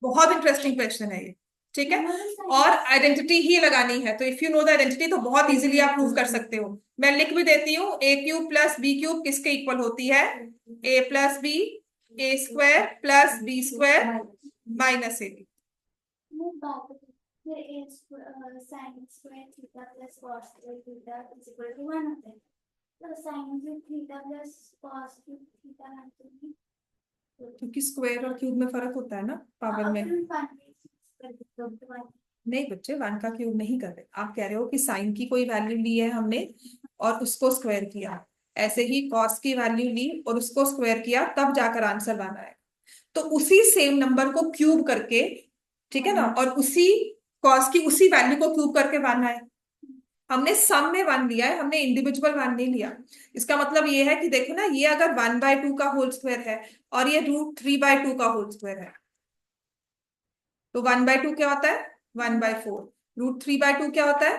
बहुत interesting question है ये, ठीक है। और आइडेंटिटी ही लगानी है, तो if you know the identity तो बहुत इजीली आप प्रूव कर सकते हो। मैं लिख भी देती हूँ, A cube plus B cube किसके इक्वल होती है? A plus B, A square plus B square minus A B. फिर a sine square theta plus cos square theta is equal to 1 होता है। तो sine cube theta plus cos cube theta answer क्योंकि square और cube में फर्क होता है ना पावर में। नहीं बच्चे, 1 का क्यूब नहीं कर रहे, आप कह रहे हो कि साइन की कोई वैल्यू ली है हमने और उसको स्क्वायर किया, ऐसे ही कॉस की वैल्यू ली और उसको स्क्वायर किया, तब जाकर आंसर बना है। तो उसी सेम नंबर को क्यूब करके, ठीक है ना, और उसी कॉस की उसी वैल्यू को क्यूब करके बना है। हमने सम में 1 लिया है, हमने इंडिविजुअल 1 नहीं लिया। इसका मतलब ये है कि देखो ना, ये अगर 1/2 का होल स्क्वायर है और ये √3/2 का होल स्क्वायर है, तो 1/2 क्या होता है? 1/4। √3/2 क्या होता है?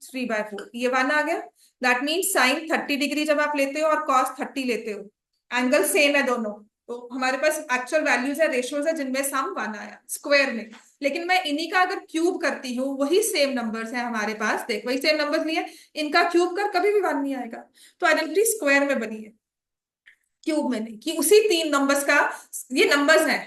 3/4। ये 1 आ गया। दैट मीन्स साइन 30 डिग्री जब आप लेते हो और कॉस 30 लेते हो, एंगल सेम है दोनों, तो हमारे पास एक्चुअल वैल्यूज है, रेशियोज है, जिनमें सम 1 आया स्क्वायर में। लेकिन मैं इन्हीं का अगर क्यूब करती हूँ, वही सेम नंबर्स है हमारे पास, देख वही सेम नंबर्स लिए, इनका क्यूब कर कभी भी 1 नहीं आएगा। तो आइडेंटिटी स्क्वायर में बनी है, क्यूब में नहीं, कि उसी 3 नंबर्स का, ये नंबर्स हैं,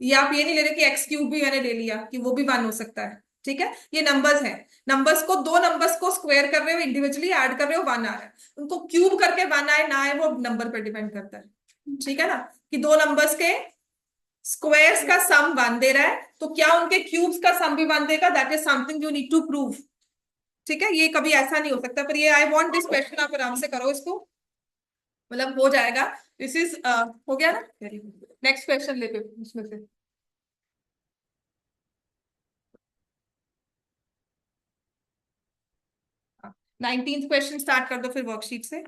ये आप ये नहीं ले रहे कि एक्स क्यूब भी मैंने ले लिया कि वो भी 1 हो सकता है, ठीक है। ये नंबर्स हैं, नंबर्स को, दो नंबर्स को स्क्वायर कर रहे हो, इंडिविजुअली ऐड कर रहे हो, 1 आ रहा है। उनको क्यूब करके 1 आए ना आए वो नंबर पर डिपेंड करता है, ठीक है ना, कि दो नंबर्स के स्क्वायर्स का सम 1 दे रहा है, तो क्या उनके क्यूब्स का सम भी 1 देगा? That is something you need to prove, ठीक है। ये कभी ऐसा नहीं हो सकता, पर ये आई वांट दिस क्वेश्चन, आप आराम से करो इसको, मतलब हो जाएगा। दिस इज हो गया ना, वेरी गुड। नेक्स्ट क्वेश्चन ले पे उसमें से। 19th क्वेश्चन स्टार्ट कर दो फिर वर्कशीट से।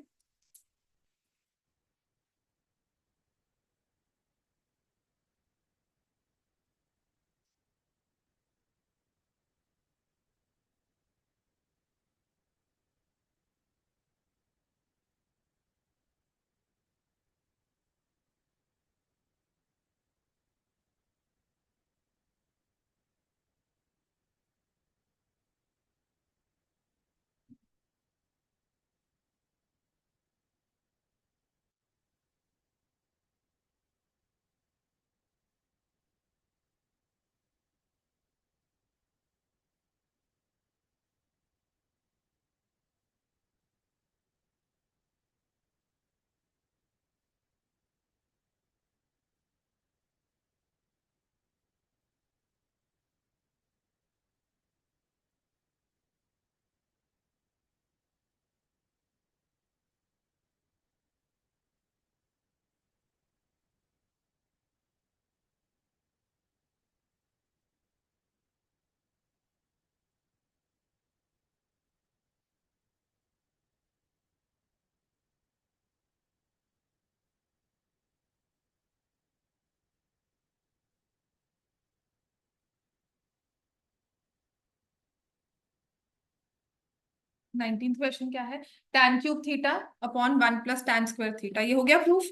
नाइनटीन क्वेश्चन क्या है? tan cube theta upon 1 plus tan square theta, ये हो गया प्रूफ।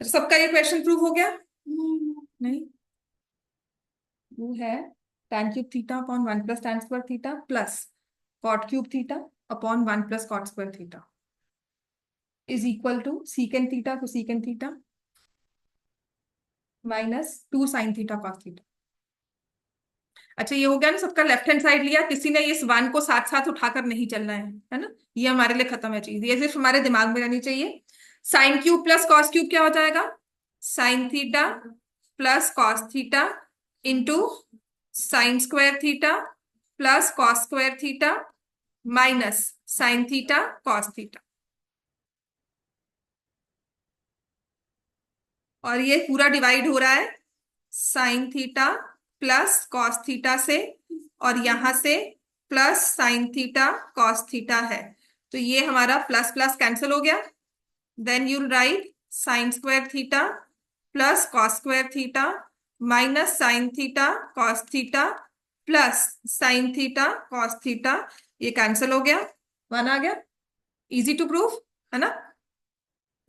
सबका ये क्वेश्चन प्रूव हो गया? नहीं, वो है tan cube theta upon 1 plus tan square theta plus cot cube theta upon 1 plus cot square theta is equal to secant theta को सीकेंड theta minus 2 sin theta cos theta. अच्छा ये हो गया ना, सबका लेफ्ट हैंड साइड लिया, किसी ने इस 1 को साथ साथ उठाकर नहीं चलना है ना, ये हमारे लिए खत्म है चीज, ये सिर्फ हमारे दिमाग में रहनी चाहिए। Sin cube plus cos cube क्या हो जाएगा? Sin theta plus cos theta into sin square theta plus cos square theta minus sign theta cos theta. और ये पूरा डिवाइड हो रहा है sin theta plus cos theta से, और यहां से plus sign theta cos theta है, तो ये हमारा प्लस प्लस कैंसिल हो गया। Then you write sin square theta plus cos square theta minus sign theta cos theta plus sign theta cos theta, ये कैंसिल हो गया, 1 आ गया। इजी टू प्रूव है ना।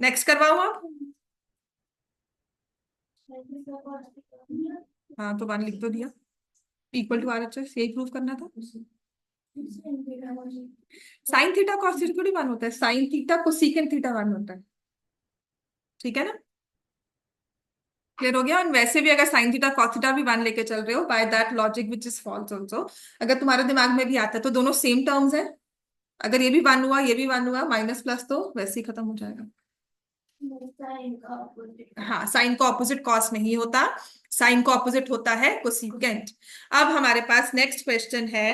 नेक्स्ट करवाऊं आप? हाँ तो 1 लिख तो दिया, equal to R H S, यही प्रूव करना था। साइन थीटा कॉस थीटा थोड़ी 1 होता है, साइन थीटा कोसेकेंट थीटा 1 होता है, ठीक है ना? क्लियर हो गया? और वैसे भी अगर साइन थीटा कॉस थीटा भी 1 लेके चल रहे हो, by that logic which is false also, अगर तुम्हारे दिमाग में भी आता है तो दोनों सेम टर्म्स है। अगर ये भी 1 हुआ ये भी 1 हुआ, माइनस प्लस तो वैसे ही खत्म हो जाएगा। हाँ, साइन को ऑपोजिट कॉस नहीं होता, साइन को ऑपोजिट होता है कोसिकेंट। अब हमारे पास नेक्स्ट क्वेश्चन है,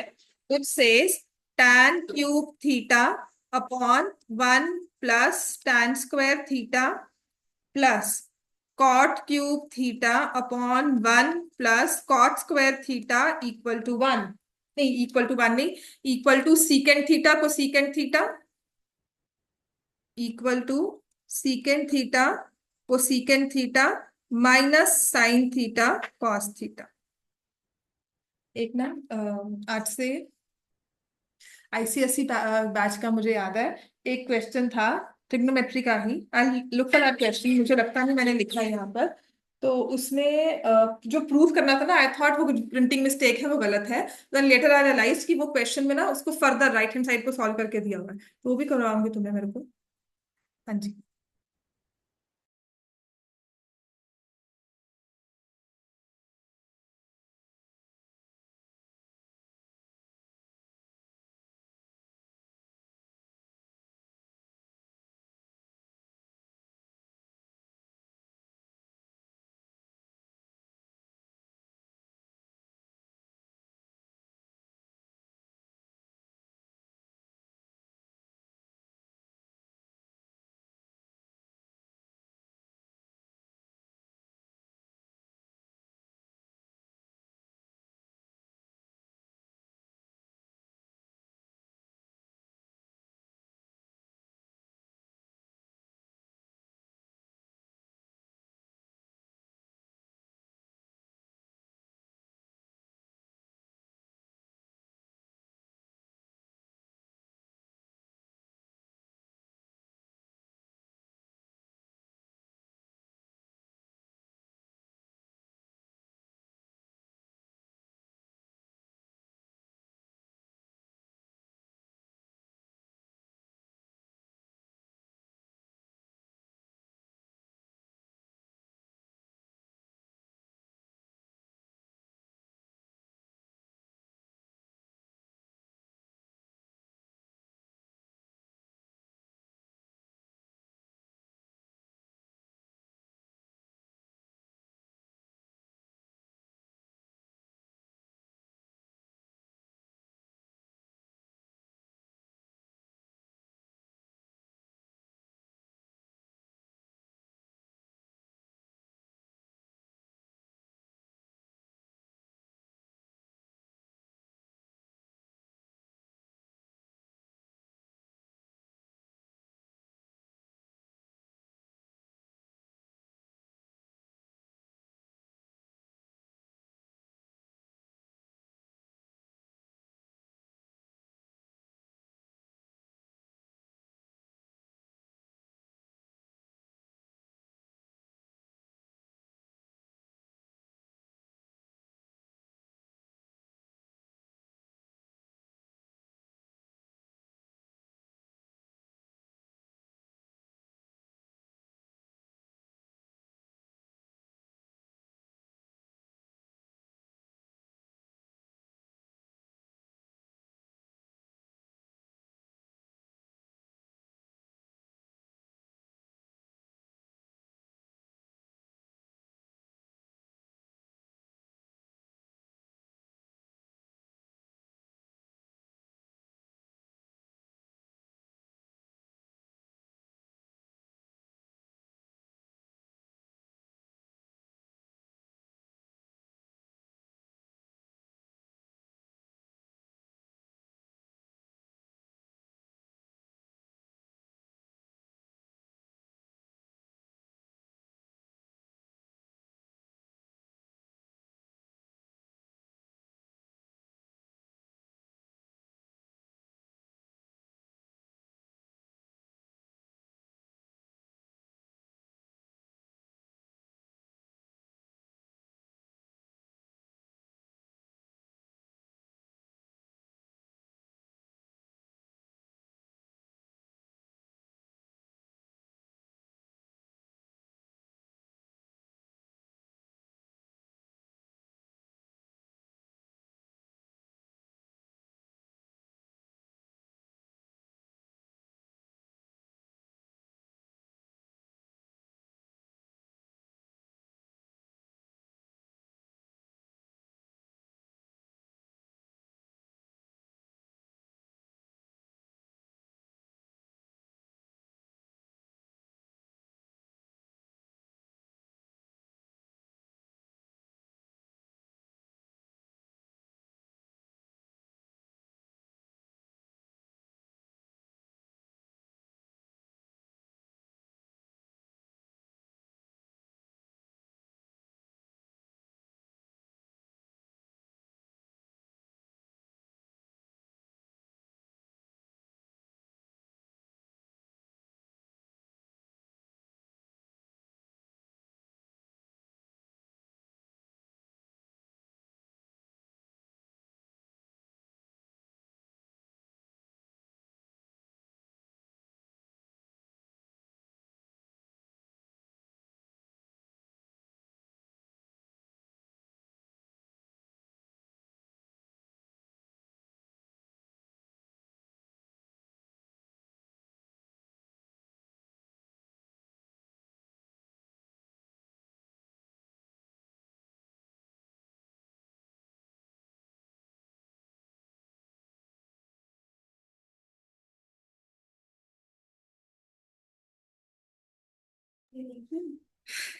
which says tan cube theta upon 1 plus tan square theta plus cot cube theta upon 1 plus cot square theta equal to 1, नहीं इक्वल टू 1 नहीं, equal to secant theta cosecant theta, equal to secant theta cosecant theta minus sign theta cos theta. एक ना आज से ICSE batch का मुझे याद है, एक क्वेश्चन था ट्रिग्नोमेट्री का ही, I look for that question, मुझे लगता है मैंने लिखा है यहाँ पर। तो उसमें जो प्रूव करना था ना, आई थॉट वो प्रिंटिंग मिस्टेक है, वो गलत है, देन लेटर आई रियलाइज कि वो क्वेश्चन में ना उसको फर्दर राइट हैंड साइड को सॉल्व करके दिया हुआ है, तो वो भी करवाऊंगी तुम्हें मेरे को। हाँ जी।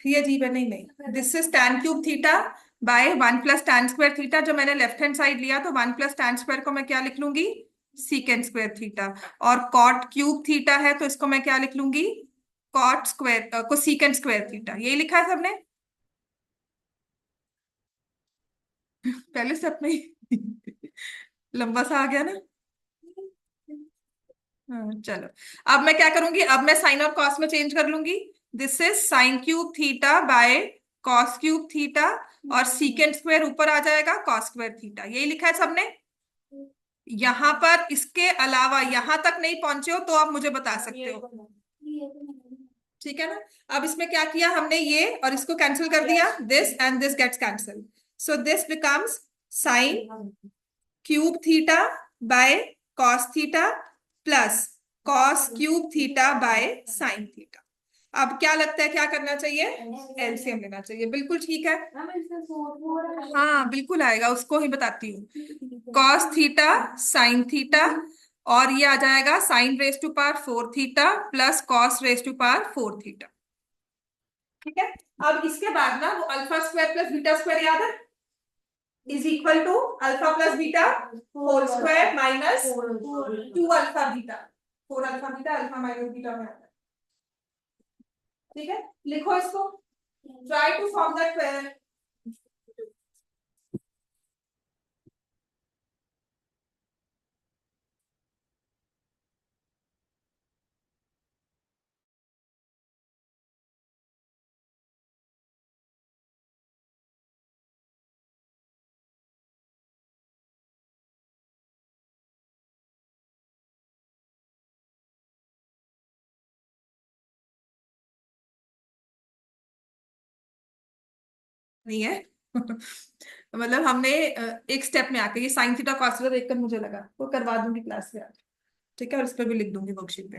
ये अजीब है, नहीं नहीं, this is tan cube theta bye 1 plus tan square theta. जो मैंने लेफ्ट हैंड साइड लिया तो 1 प्लस tan स्क्वायर को मैं क्या लिख लूंगी, सीकेंड स्क्वायर थीटा। और कॉट क्यूब थीटा है तो इसको मैं क्या लिख लूंगी, कॉट स्क्वायर को सीकेंड स्क्वायर थीटा। यही लिखा है सबने पहले स्टेप में ही लंबा सा आ गया ना। हाँ चलो, अब मैं क्या करूंगी, अब मैं साइन और कॉस में चेंज कर लूंगी। This is sine cube theta by cos cube theta, और सीकेंड स्क्वायर ऊपर आ जाएगा कॉस स्क्वायर थीटा। यही लिखा है सबने। यहां पर इसके अलावा यहां तक नहीं पहुंचे हो तो आप मुझे बता सकते हो, ठीक है ना। अब इसमें क्या किया हमने, ये और इसको कैंसिल कर दिया, this and this gets cancel, so this becomes sin cube theta by cos theta plus cos cube theta by sign theta. अब क्या लगता है क्या करना चाहिए, एलसीएम लेना चाहिए, बिल्कुल ठीक है। हाँ बिल्कुल आएगा, उसको ही बताती हूँ। कॉस थीटा साइन थीटा, और ये आ जाएगा sin raise to power 4 theta plus cos raise to power 4 theta, ठीक है। अब इसके बाद ना वो alpha square plus beta square याद है, is equal to alpha plus beta whole square minus 2 alpha beta, 4 alpha beta, alpha minus beta में आता है, ठीक है। लिखो इसको, try to form that pair. नहीं है मतलब हमने एक स्टेप में आके ये साइन थीटा कॉस थीटा देखकर मुझे लगा वो करवा दूंगी क्लास में आके, ठीक है, और इस पर भी लिख दूंगी वर्कशीट पे।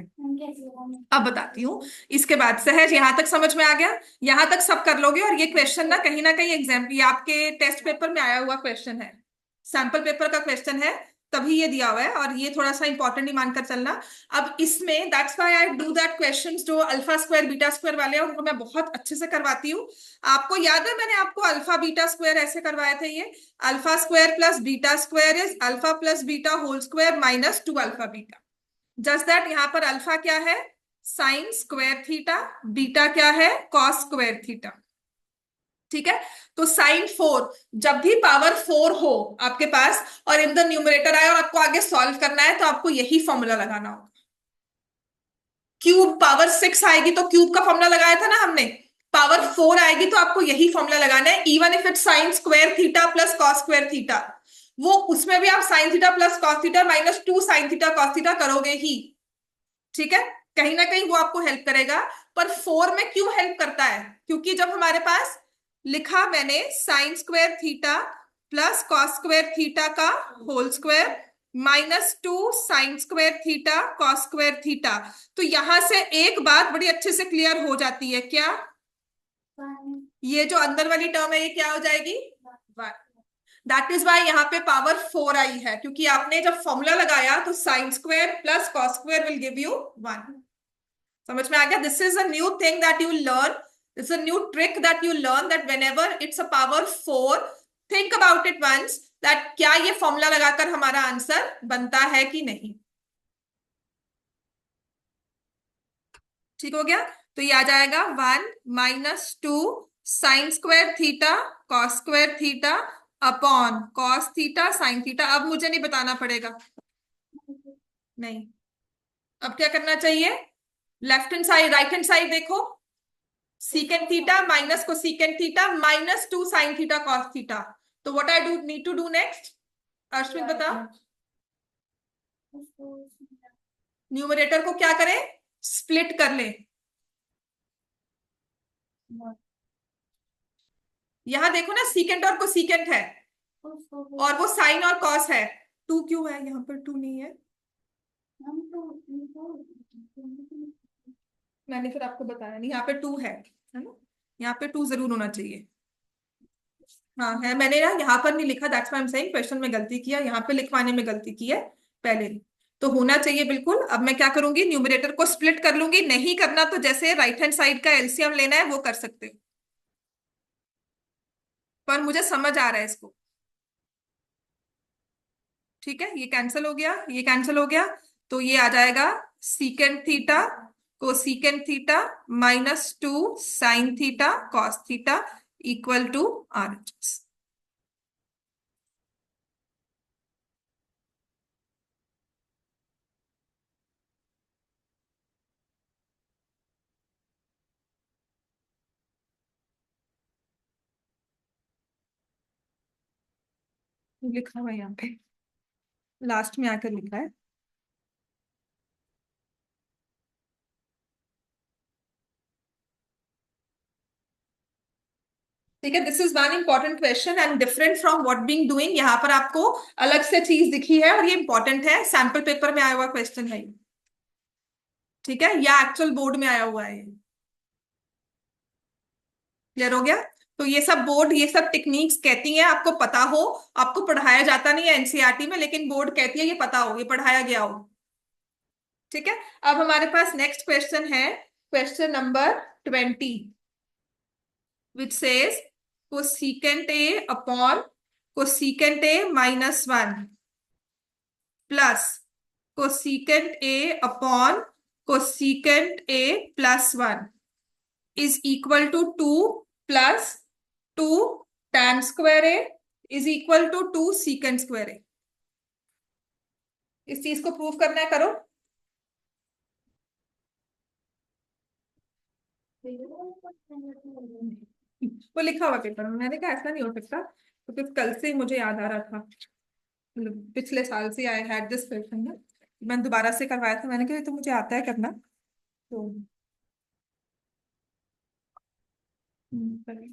अब बताती हूँ, इसके बाद सहज यहाँ तक समझ में आ गया, यहाँ तक सब कर लोगे। और ये क्वेश्चन ना कहीं एग्जाम, ये आपके टेस्ट पेपर में आया हुआ क्वेश्चन है, सैंपल पेपर का क्वेश्चन है, तभी ये दिया हुआ है, और ये थोड़ा सा इंपॉर्टेंट ही मानकर चलना। अब इसमें that's why I do that questions जो अल्फा स्क्वायर बीटा स्क्वायर वाले हैं उनको मैं बहुत अच्छे से करवाती हूँ। आपको याद है मैंने आपको अल्फा बीटा स्क्वायर ऐसे करवाए थे, ये alpha square plus beta square is alpha plus beta whole square minus 2 alpha beta. Just that यहाँ पर अल्फा क्या है, साइन स्क्वायर थीटा, बीटा क्या है, कॉस स्क्वायर थीटा, ठीक है। तो साइन 4, जब भी पावर 4 हो आपके पास और इन द न्यूमरेटर आए और आपको आगे सॉल्व करना है तो आपको यही फॉर्मूला लगाना होगा। क्यूब पावर 6 आएगी तो क्यूब का फॉर्मूला लगाया था ना हमने, पावर 4 आएगी तो आपको यही फॉर्मूला लगाना है, even if it sign square theta plus cos square theta, वो उसमें भी आप sign theta plus cos theta minus 2 sign theta cos theta करोगे ही, ठीक है। कहीं ना कहीं वो आपको हेल्प करेगा। पर 4 में क्यों हेल्प करता है, क्योंकि जब हमारे पास लिखा मैंने sine square theta plus cos square theta का whole square minus 2 sine square theta cos square theta, तो यहां से एक बात बड़ी अच्छे से क्लियर हो जाती है, क्या, ये जो अंदर वाली टर्म है ये क्या हो जाएगी, 1। दैट इज वाई यहाँ पे पावर 4 आई है, क्योंकि आपने जब फॉर्मूला लगाया तो sin square plus cos square will give you 1। समझ में आ गया, this is a new thing that you learn, this a new trick that you learn, that whenever it's a power 4 think about it once, that क्या ये formula लगाकर हमारा answer बनता है कि नहीं, ठीक हो गया। तो ये आ जाएगा 1 minus 2 sine square theta cos square theta upon cos theta sine theta. अब मुझे नहीं बताना पड़ेगा, नहीं, अब क्या करना चाहिए, left hand side right hand side देखो, सीकेंड थीटा माइनस को सीकेंड theta minus 2 sign theta cos theta. तो what I do need to do next, Ashwin बता, न्यूमरेटर को क्या करें, स्प्लिट कर ले। यहां देखो ना सीकेंड और को सीकेंड है और वो साइन और कॉस है, 2 क्यों है यहाँ पर, 2 नहीं है, मैंने फिर आपको बताया नहीं, यहाँ पे 2 है ना, यहाँ पे 2 जरूर होना चाहिए। हाँ है, मैंने ना यहाँ पर नहीं लिखा, that's why I am saying question में गलती किया, यहाँ पे लिखवाने में गलती की है पहले। तो होना चाहिए बिल्कुल। अब मैं क्या करूंगी, न्यूमरेटर को स्प्लिट कर लूंगी। नहीं करना तो जैसे राइट हैंड साइड का एलसीएम लेना है वो कर सकते हो, पर मुझे समझ आ रहा है इसको। ठीक है, ये कैंसिल हो गया, ये कैंसिल हो गया। तो ये आ जाएगा सीकेंड थीटा को सीकेंड theta -2 sign theta cos theta equal to RHS। लिखा हुआ है यहाँ पे, लास्ट में आकर लिखा है। ठीक है, this is one important question and different from what being doing. यहाँ पर आपको अलग से चीज दिखी है और ये इंपॉर्टेंट है, सैंपल पेपर में आया हुआ क्वेश्चन है। ठीक है, या एक्चुअल बोर्ड में आया हुआ है। क्लियर हो गया? तो ये सब बोर्ड, ये सब टेक्निक्स कहती हैं आपको पता हो। आपको पढ़ाया जाता नहीं है एनसीईआरटी में, लेकिन बोर्ड कहती है ये पता हो, ये पढ़ाया गया हो। ठीक है, अब हमारे पास नेक्स्ट क्वेश्चन है, question number 20, which says cosecant A upon cosecant A -1 plus cosecant A upon cosecant A +1 is equal to 2 plus 2 tan square A is equal to 2 secant square A। इस चीज को प्रूव करना है, करो। वो लिखा हुआ पेपर में, मैंने कहा ऐसा नहीं हो सकता, तो फिर कल से ही मुझे याद आ रहा था, मतलब पिछले साल से आई हैड दिस क्वेश्चन ना। मैंने दोबारा से करवाया था, मैंने कहा ये तो मुझे आता है करना। तो करें।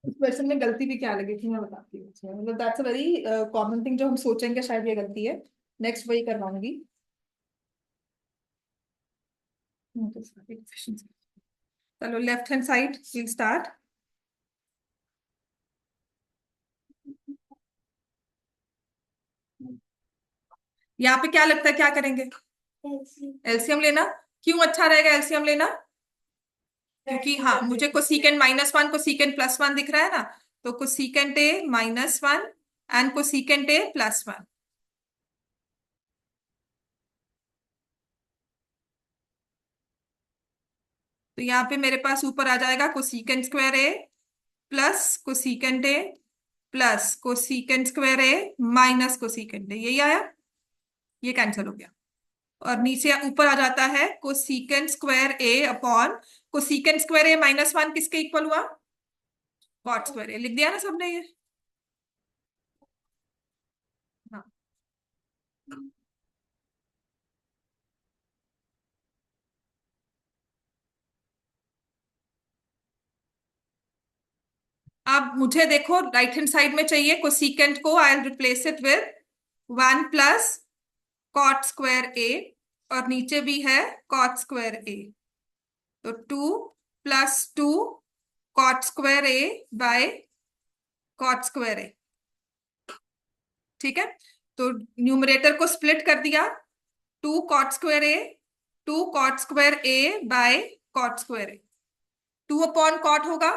इस क्वेश्चन में गलती भी क्या लगी थी मैं बताती हूँ, मतलब that's a very common thing, जो हम सोचेंगे शायद ये गलती है। नेक्स्ट वही करवाऊंगी। चलो left hand side will start. यहाँ पे क्या लगता है क्या करेंगे? एलसीएम लेना। क्यों अच्छा रहेगा एलसीएम लेना? क्योंकि हाँ, मुझे कोसिकेंट -1 कोसिकेंट +1 दिख रहा है ना, तो cosecant A -1 and cosecant A +1। तो यहाँ पे मेरे पास ऊपर आ जाएगा cosecant square A plus cosecant A plus cosecant square A minus cosecant A, यही आया। ये कैंसिल हो गया। और नीचे ऊपर आ जाता है कोसिकेंट स्क्वायर ए अपॉन कोसिकेंट स्क्वायर ए -1 किसके इक्वल हुआ? कॉट स्क्वायर ए। लिख दिया ना सबने ये? हाँ। अब मुझे देखो राइट हैंड साइड में चाहिए कोसिकेंट को, I will replace it with 1 plus cot square A, और नीचे भी है कॉट स्क्वायर ए। तो 2 + 2 cot square A by cot square A. ठीक है, तो न्यूमरेटर को स्प्लिट कर दिया, 2 cot square A, 2 cot square A by cot square A. 2/कॉट होगा।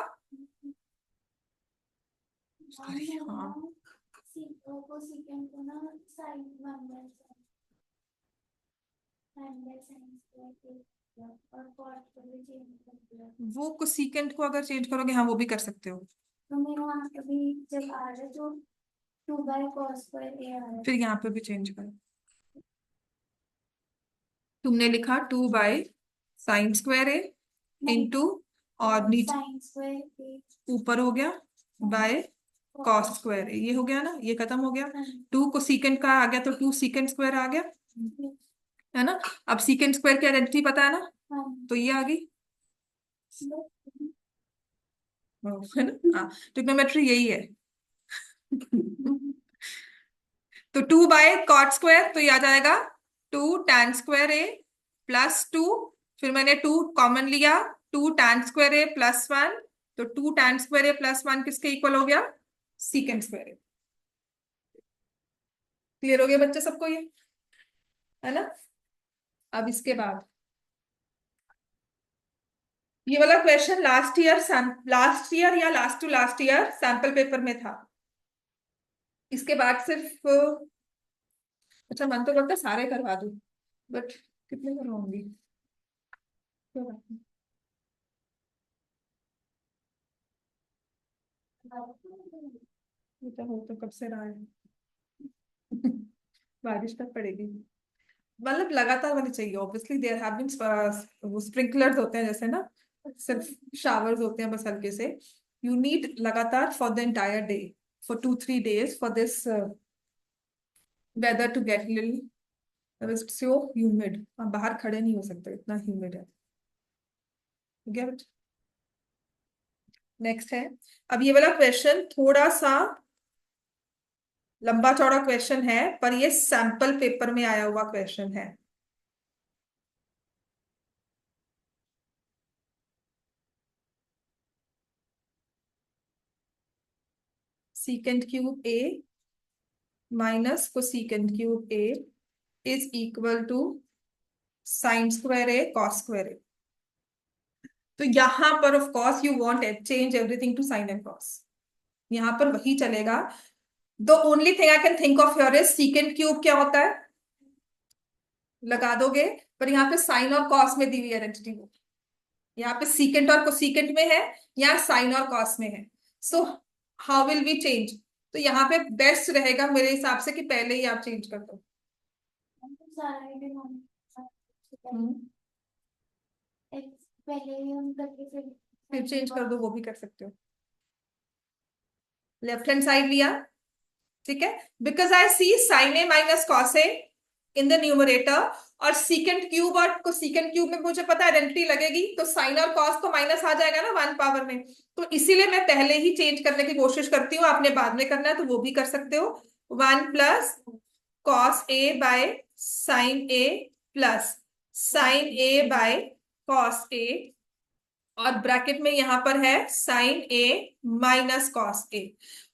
सॉरी, हाँ। कोसिकेंट को ना साइन 1/sin और कॉट को भी चेंज कर दिया। वो कोसिकेंट को अगर चेंज करोगे, हाँ वो भी कर सकते हो। तो मेरा वहाँ कभी जब आ रहा है तो 2/cos² आ रहा है। फिर यहाँ पे भी चेंज करो, तुमने लिखा 2/sin²A इंटू, और नीचे sin²A ऊपर हो गया बाय cos²A, ये हो गया ना, ये खत्म हो गया। 2 को सीकेंड का आ गया तो 2 sec² आ गया, है ना। अब sec² की आइडेंटिटी पता है ना, तो ये आ गई, है ना। हाँ, ट्रिग्नोमेट्री यही है। तो 2/cot², तो ये आ जाएगा 2 tan²A +2, फिर मैंने 2 कॉमन लिया, 2 tan²A +1, तो 2 tan²A +1 किसके इक्वल हो गया, sec²A। क्लियर हो गया बच्चे सबको ये, है ना। अब इसके बाद ये वाला क्वेश्चन लास्ट ईयर या last to last year sample paper में था। इसके बाद सिर्फ, अच्छा मन तो करता है सारे करवा दूं, बट कितने करवाऊंगी, कोई बात नहीं। ये तो हो तो कब से रहा है। बारिश तक पड़ेगी, मतलब लगातार वाली चाहिए। ऑब्वियसली देयर हैव बीन वो स्प्रिंकलर्स होते हैं जैसे ना, सिर्फ शावर्स होते हैं बस हल्के से। यू नीड लगातार for the entire day, for 2-3 days for this weather to get little so humid. आप बाहर खड़े नहीं हो सकते, इतना ह्यूमिड है। गेट नेक्स्ट है। अब ये वाला क्वेश्चन थोड़ा सा लंबा चौड़ा क्वेश्चन है, पर ये सैंपल पेपर में आया हुआ क्वेश्चन है। sec³ A minus cosec³ A is equal to sin²A cos²A। तो यहां पर of course you want change everything to sign and cos, यहां पर वही चलेगा। The only thing I can think of here is sec³ क्या होता है, लगा दोगे, पर यहाँ पे साइन और कॉस में दी हुई आइडेंटिटी हो, यहाँ पे सीकेंट और कोसीकेंट में है, यहाँ साइन और कॉस में है। So how will we change, तो यहाँ पे बेस्ट रहेगा मेरे हिसाब से कि पहले ही आप चेंज कर दो। हम्म, पहले ही हम करके फिर चेंज कर दो, वो भी कर सकते हो। लेफ्ट हैंड साइड लिया, ठीक है, because I see sin A minus cos A in the numerator, और सीकेंट³ और कोसेकेंट³ में मुझे पता है आइडेंटिटी लगेगी, तो साइन और कॉस तो माइनस आ जाएगा ना 1 पावर में। तो इसीलिए मैं पहले ही चेंज करने की कोशिश करती हूँ, आपने बाद में करना है तो वो भी कर सकते हो। 1 + cos A/sin A plus sin A/cos A, और ब्रैकेट में यहां पर है sin A minus cos A,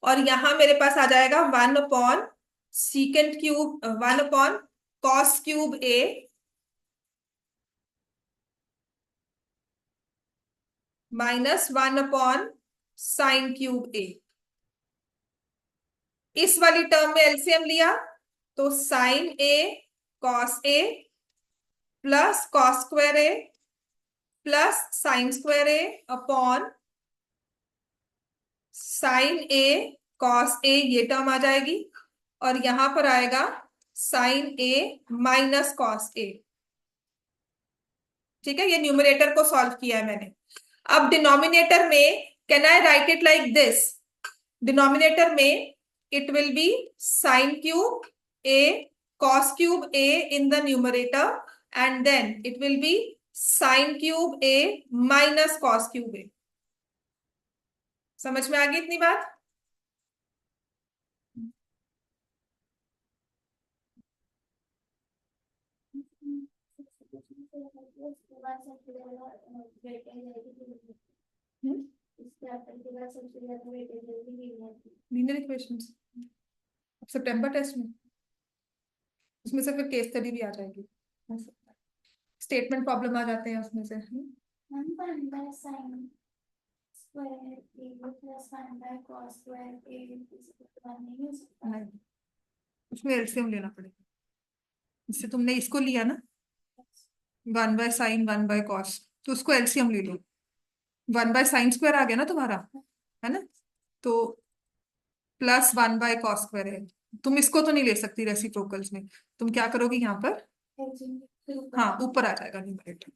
और यहां मेरे पास आ जाएगा 1/cos³ A माइनस 1/sin³A। इस वाली टर्म में एलसीएम लिया तो sin A cos A plus cos²A plus sin²A upon sin A cos A, ये टर्म आ जाएगी, और यहां पर आएगा sin A minus cos A। ठीक है, ये न्यूमरेटर को सॉल्व किया है मैंने। अब डिनोमिनेटर में can I right it like this, denominator में it will be sin³ A cos³ A in the numerator, and then it will be sin³ A minus cos³ A। समझ में आ गई इतनी बात। लीनियर इक्वेशंस अब सितंबर टेस्ट में, उसमें से फिर केस स्टडी भी आ जाएगी, स्टेटमेंट प्रॉब्लम आ जाते हैं उसमें से। नहीं, उसमें एलसीएम लेना पड़ेगा। इससे तुमने इसको लिया ना 1/sin 1/cos, तो उसको एलसीएम ले लो, 1/sin² आ गया ना तुम्हारा, है ना। तो प्लस 1/cos² है। तुम इसको तो नहीं ले सकती रेसिप्रोकल्स में, तुम क्या करोगी यहाँ पर, हाँ ऊपर आ जाएगा न्यूमरेटर,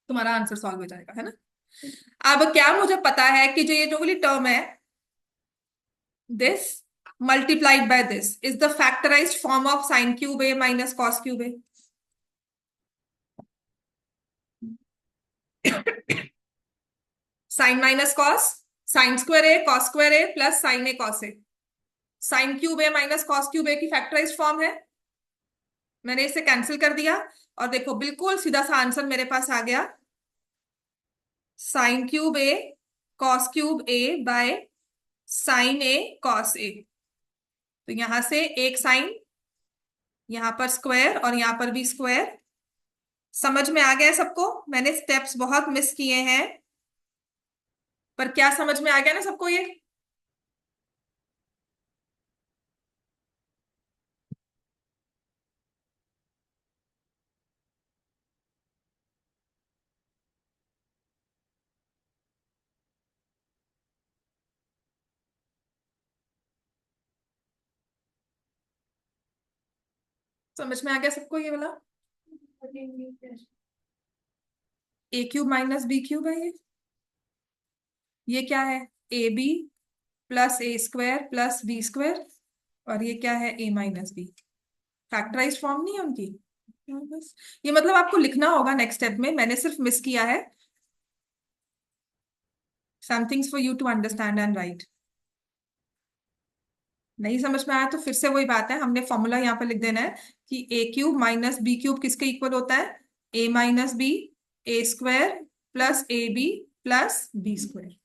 तुम्हारा आंसर सॉल्व हो जाएगा, है ना। अब क्या मुझे पता है कि जो ये जो वाली टर्म है, this multiplied by this is the factorized form of sin cube a minus cos cube a. Sine minus cos, sine square A cos square A plus sine A cos A, sine cube A minus cos cube A की factorise form है। मैंने इसे cancel कर दिया और देखो बिल्कुल सीधा सा आंसर मेरे पास आ गया, sine cube A cos cube A by sine A cos A. तो यहां से एक साइन, यहां पर स्क्वायर और यहां पर भी स्क्वायर। समझ में आ गया सबको, मैंने स्टेप्स बहुत मिस किए हैं, पर क्या समझ में आ गया ना सबको ये। समझ में आ गया सबको ये वाला, A cube minus B cube है ये क्या है, A B plus A square plus B square, और ये क्या है, A minus B. Factorize form नहीं है उनकी। बस ये मतलब आपको लिखना होगा नेक्स्ट स्टेप में, मैंने सिर्फ मिस किया है। Some things for you to understand and write. नहीं समझ में आया तो फिर से वही बात है, हमने फॉर्मूला यहाँ पर लिख देना है कि A cube minus B cube किसके इक्वल होता है, A minus B, A square plus A B plus B square.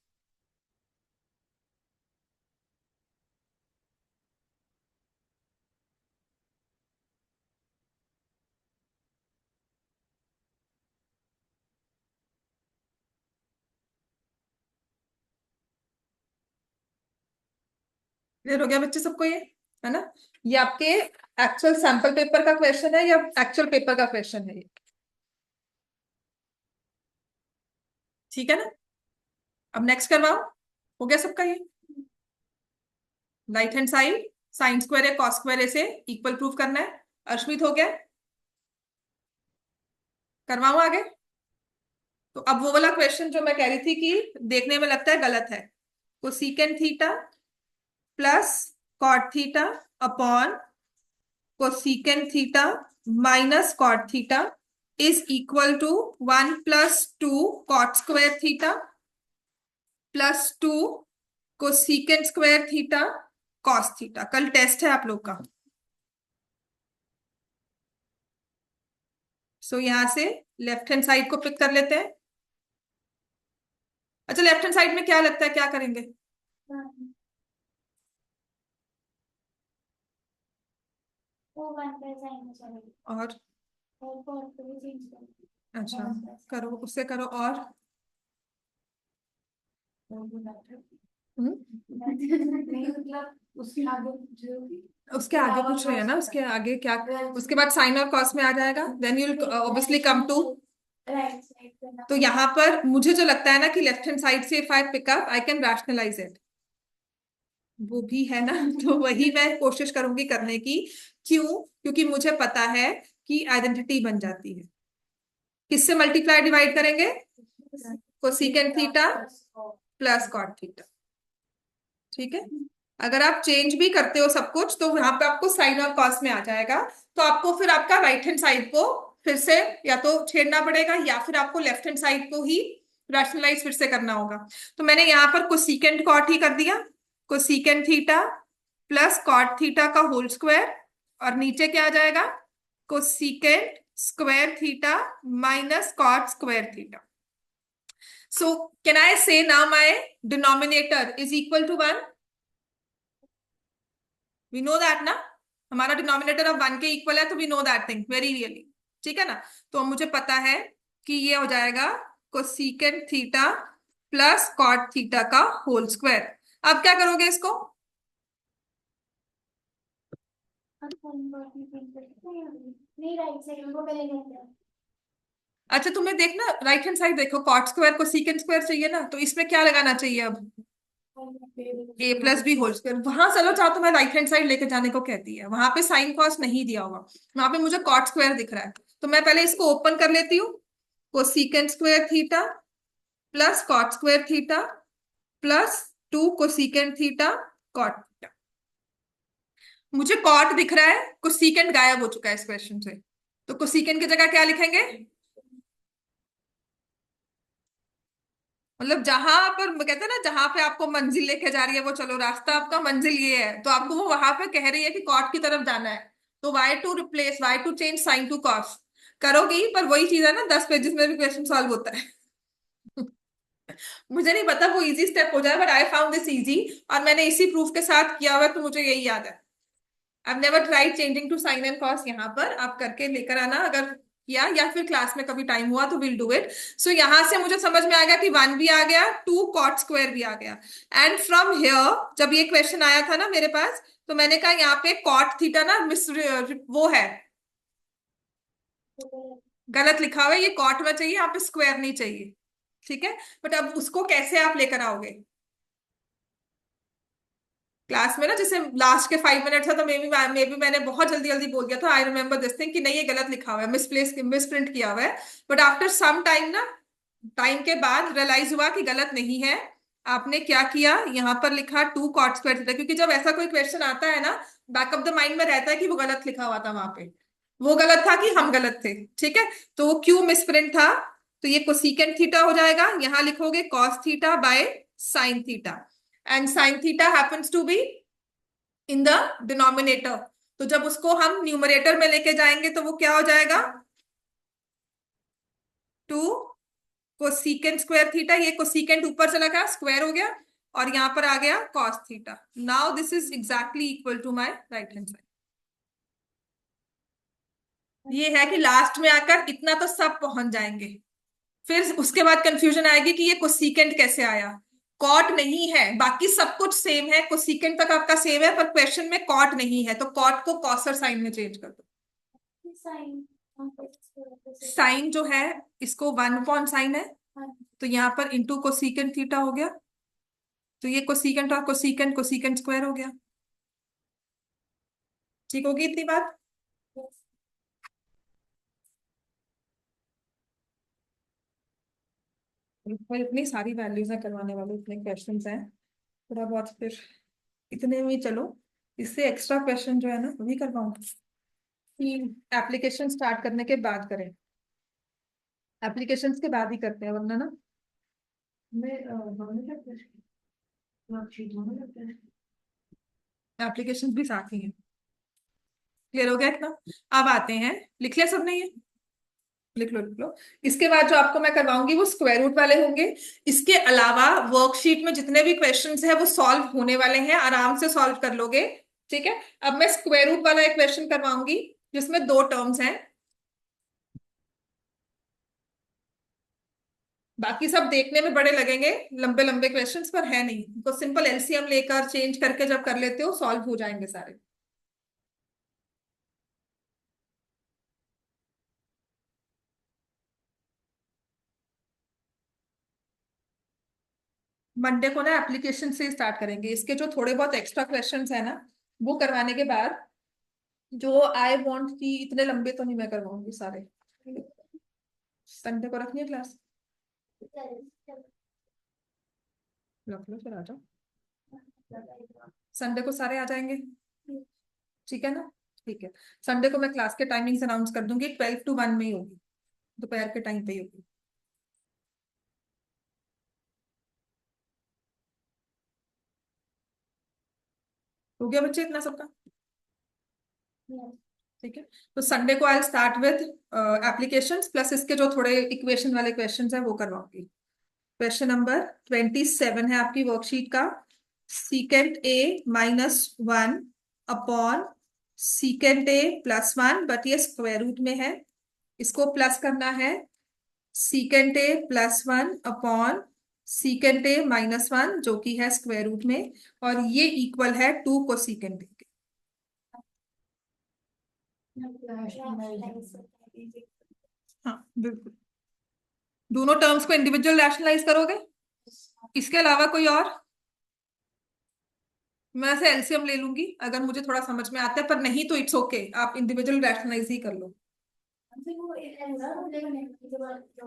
Clear हो गया बच्चे सबको ये, है ना। ये आपके एक्चुअल सैंपल पेपर का क्वेश्चन है या एक्चुअल पेपर का क्वेश्चन है ये, ठीक है ना। अब नेक्स्ट करवाओ, हो गया सबका ये। Right hand side sine square है कॉस स्क्वायर से इक्वल प्रूफ करना है। अर्शमित हो गया, करवाओ आगे। तो अब वो वाला क्वेश्चन जो मैं कह रही थी कि देखने में लगता है गलत है, cosecant theta plus cot theta upon cosecant theta minus cot theta is equal to 1 + 2 cot square theta plus 2 cosecant square theta cos theta. कल टेस्ट है आप लोग का। सो यहां से लेफ्ट हैंड साइड को पिक कर लेते हैं। अच्छा लेफ्ट हैंड साइड में क्या लगता है क्या करेंगे, वो 1 + sin और और cos को भी चेंज कर अच्छा करो उससे करो और नहीं मतलब उसके आगे जो उसके आगे पूछ रहे हैं ना, उसके आगे क्या, उसके बाद साइन और कॉस में आ जाएगा, then you will obviously come to. Right side तो यहाँ पर मुझे जो लगता है ना कि लेफ्ट हैंड साइड से if I pick up I can rationalize it, वो भी है ना। तो वही मैं कोशिश करूंगी करने की। क्यों, क्योंकि मुझे पता है कि आइडेंटिटी बन जाती है। किससे मल्टीप्लाई डिवाइड करेंगे, cosecant theta plus cot theta, ठीक है। अगर आप चेंज भी करते हो सब कुछ तो यहाँ पे आपको साइन और कॉस में आ जाएगा, तो आपको फिर आपका राइट हैंड साइड को फिर से या तो छेड़ना पड़ेगा या फिर आपको लेफ्ट हैंड साइड को ही रैशनलाइज फिर से करना होगा। तो मैंने यहाँ पर कोसेकेंट कॉट ही कर दिया, cosecant theta plus cot theta का होल स्क्वायर, और नीचे क्या आ जाएगा, cosecant square theta minus cot square theta. So can I say now my denominator is equal to 1, we know that ना, हमारा डिनोमिनेटर अब 1 के इक्वल है, तो we know that thing very really, ठीक है ना। तो मुझे पता है कि ये हो जाएगा cosecant theta plus cot theta का होल स्क्वायर। अब क्या करोगे इसको, नहीं राइट साइड को पहले लेते हैं। अच्छा तुम्हें देखना राइट हैंड साइड देखो, कॉट स्क्वायर कोसेकेंट स्क्वायर चाहिए ना, तो इसमें क्या लगाना चाहिए अब, ए प्लस बी होल स्क्वायर, वहां चलो चाहो तो मैं राइट हैंड साइड लेके जाने को कहती है, वहां पे साइन कॉस नहीं दिया हुआ, वहां पे मुझे कॉट स्क्वायर दिख रहा है, तो मैं पहले इसको ओपन कर लेती हूँ। Cosecant square theta plus cot square theta plus 2 cosecant theta cot theta. मुझे कॉट दिख रहा है, कोसिकेंट गायब हो चुका है इस क्वेश्चन से, तो कोसिकेंट की जगह क्या लिखेंगे? मतलब जहां पर कहते हैं ना, जहां पे आपको मंजिल लेके जा रही है वो, चलो रास्ता आपका मंजिल ये है, तो आपको वो वहां पे कह रही है कि कॉट की तरफ जाना है, तो why to change sine to cos करोगी, पर वही चीज है ना, 10 पेजेस में भी क्वेश्चन सॉल्व होता है। मुझे नहीं पता वो इजी स्टेप हो जाए, but I found this easy, और मैंने इसी प्रूफ के साथ किया हुआ है, तो मुझे यही याद है। I never tried changing to sign and cos, यहाँ पर आप करके लेकर आना अगर किया, या फिर क्लास में कभी टाइम हुआ तो विल डू इट। सो यहाँ से मुझे समझ में आ गया कि 1 भी आ गया, 2 कॉट स्क्वायर भी आ गया। एंड फ्रॉम हियर जब ये क्वेश्चन आया था ना मेरे पास, तो मैंने कहा यहाँ पे कॉट थीटा ना मिस वो है, गलत लिखा हुआ है, ये कॉट में चाहिए, यहाँ पे स्क्वायर नहीं चाहिए। ठीक है, बट अब उसको कैसे आप लेकर आओगे क्लास में ना, जैसे लास्ट के 5 मिनट था, तो मे बी मैंने बहुत जल्दी जल्दी बोल दिया था, आई रिमेम्बर दिस थिंग कि नहीं ये गलत लिखा हुआ है, मिस प्रिंट किया हुआ है। बट आफ्टर सम टाइम ना, टाइम के बाद रियलाइज हुआ कि गलत नहीं है। आपने क्या किया, यहाँ पर लिखा 2 कॉट स्क्वायर थीटा, क्योंकि जब ऐसा कोई क्वेश्चन आता है ना, बैक ऑफ द माइंड में रहता है कि वो गलत लिखा हुआ था वहां पे, वो गलत था कि हम गलत थे। ठीक है, तो वो क्यों मिस प्रिंट था, तो ये कोसिकेंट थीटा हो जाएगा, यहाँ लिखोगे cos theta by sign theta, and sine theta happens to be in the denominator, तो जब उसको हम न्यूमरेटर में लेके जाएंगे तो वो क्या हो जाएगा, 2 कोसिकेंट स्क्वायर थीटा, ये कोसिकेंट ऊपर चला गया स्क्वायर हो गया, और यहां पर आ गया cos theta. Now this is exactly equal to my right hand side. ये है कि लास्ट में आकर इतना तो सब पहुंच जाएंगे, फिर उसके बाद कंफ्यूजन आएगी कि ये कोसिकेंट कैसे आया। कॉट नहीं है, बाकी सब कुछ सेम है, कोसिकेंट तक आपका सेम है, पर क्वेश्चन में कॉट नहीं है, तो कॉट को कॉसर साइन में चेंज कर दो। साइन साइन जो है, इसको 1 अपॉन साइन है, तो यहाँ पर इंटू कोसिकेंट थीटा हो गया, तो ये कोसिकेंट और कोसिकेंट कोसिकेंट स्क्वायर हो गया। ठीक होगी इतनी बात? पर इतनी सारी वैल्यूज हैं करवाने वाले, इतने क्वेश्चंस हैं, थोड़ा बहुत फिर इतने में ही चलो, इससे एक्स्ट्रा क्वेश्चन जो है ना वही करवाऊंगी, एप्लीकेशन स्टार्ट करने के बाद करें, एप्लीकेशंस के बाद ही करते हैं, वरना ना एप्लीकेशंस भी साथ ही हैं। क्लियर हो गया इतना? अब आते हैं, लिख लिया सबने ये? लिख लो लिख लो। इसके बाद जो आपको मैं करवाऊंगी वो स्क्वायर रूट वाले होंगे। इसके अलावा वर्कशीट में जितने भी क्वेश्चंस हैं वो सॉल्व होने वाले हैं, आराम से सॉल्व कर लोगे। ठीक है, अब मैं स्क्वायर रूट वाला एक क्वेश्चन करवाऊंगी जिसमें 2 टर्म्स हैं, बाकी सब देखने में बड़े लगेंगे, लंबे लंबे क्वेश्चंस, पर है नहीं, तो सिंपल एलसीएम लेकर चेंज करके जब कर लेते हो सॉल्व हो जाएंगे सारे। मंडे को ना एप्लीकेशन से स्टार्ट करेंगे, इसके जो थोड़े बहुत एक्स्ट्रा क्वेश्चंस है ना वो करवाने के बाद, जो आई वांट की इतने लंबे तो नहीं मैं करवाऊंगी सारे। संडे को रखनी है क्लास? रख लो फिर, आ जाओ, संडे को सारे आ जाएंगे। ठीक है ना? ठीक है, संडे को मैं क्लास के टाइमिंग्स अनाउंस कर दूंगी, 12 to 1 में ही होगी, दोपहर के टाइम पे ही होगी। हो गया बच्चे इतना सबका? ठीक है, तो संडे को I start with applications plus इसके जो थोड़े इक्वेशन वाले क्वेश्चंस हैं वो करवाऊंगी। क्वेश्चन नंबर 27 है आपकी वर्कशीट का, secant A -1 upon secant A +1, but ये स्क्वायर रूट में है, इसको प्लस करना है, secant A +1 upon secant A -1 जो कि है स्क्वायर रूट में, और ये इक्वल है 2 को सीकेंट ए के। हाँ बिल्कुल, दोनों टर्म्स को इंडिविजुअल रैशनलाइज करोगे, इसके अलावा कोई और? मैं ऐसे एलसीएम ले लूंगी अगर मुझे थोड़ा समझ में आता है, पर नहीं तो इट्स ओके, आप इंडिविजुअल रैशनलाइज ही कर लो।